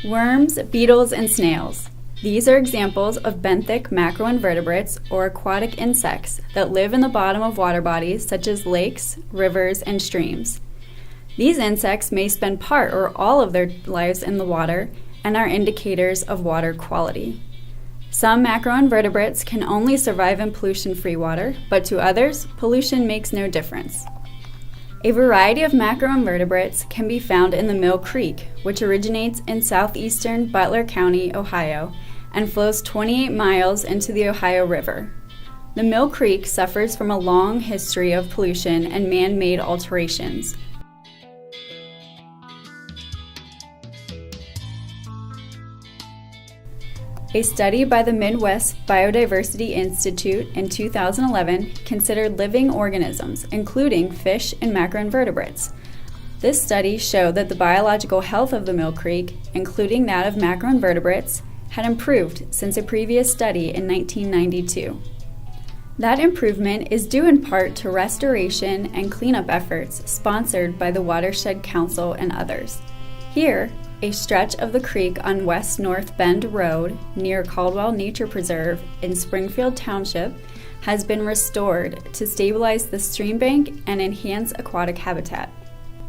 Worms, beetles, and snails. These are examples of benthic macroinvertebrates, or aquatic insects, that live in the bottom of water bodies such as lakes, rivers, and streams. These insects may spend part or all of their lives in the water and are indicators of water quality. Some macroinvertebrates can only survive in pollution-free water, but to others, pollution makes no difference. A variety of macroinvertebrates can be found in the Mill Creek, which originates in southeastern Butler County, Ohio, and flows 28 miles into the Ohio River. The Mill Creek suffers from a long history of pollution and man-made alterations. A study by the Midwest Biodiversity Institute in 2011 considered living organisms, including fish and macroinvertebrates. This study showed that the biological health of the Mill Creek, including that of macroinvertebrates, had improved since a previous study in 1992. That improvement is due in part to restoration and cleanup efforts sponsored by the Watershed Council and others. Here, a stretch of the creek on West North Bend Road near Caldwell Nature Preserve in Springfield Township has been restored to stabilize the stream bank and enhance aquatic habitat.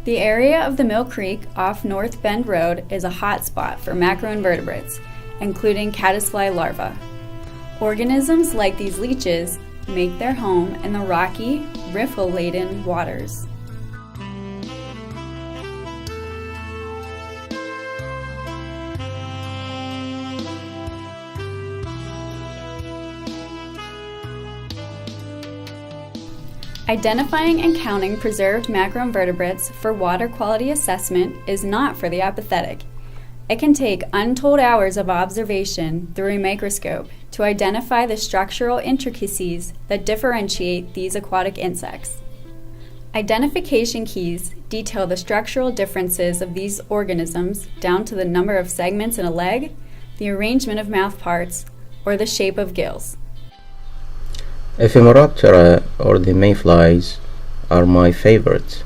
The area of the Mill Creek off North Bend Road is a hot spot for macroinvertebrates, including caddisfly larvae. Organisms like these leeches make their home in the rocky, riffle-laden waters. Identifying and counting preserved macroinvertebrates for water quality assessment is not for the apathetic. It can take untold hours of observation through a microscope to identify the structural intricacies that differentiate these aquatic insects. Identification keys detail the structural differences of these organisms down to the number of segments in a leg, the arrangement of mouth parts, or the shape of gills. Ephemeroptera, or the mayflies, are my favorite.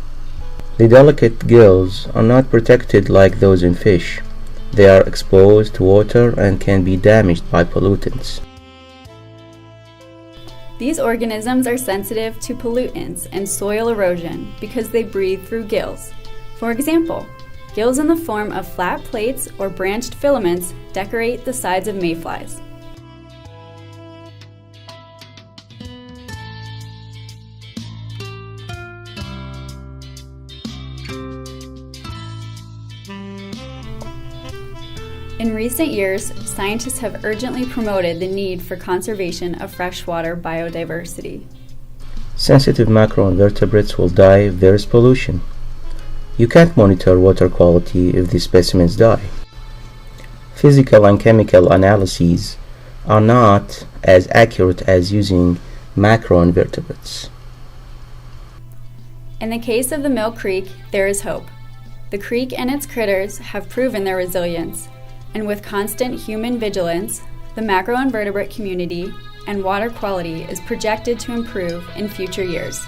The delicate gills are not protected like those in fish. They are exposed to water and can be damaged by pollutants. These organisms are sensitive to pollutants and soil erosion because they breathe through gills. For example, gills in the form of flat plates or branched filaments decorate the sides of mayflies. In recent years, scientists have urgently promoted the need for conservation of freshwater biodiversity. Sensitive macroinvertebrates will die if there is pollution. You can't monitor water quality if the specimens die. Physical and chemical analyses are not as accurate as using macroinvertebrates. In the case of the Mill Creek, there is hope. The creek and its critters have proven their resilience, and with constant human vigilance, the macroinvertebrate community and water quality is projected to improve in future years.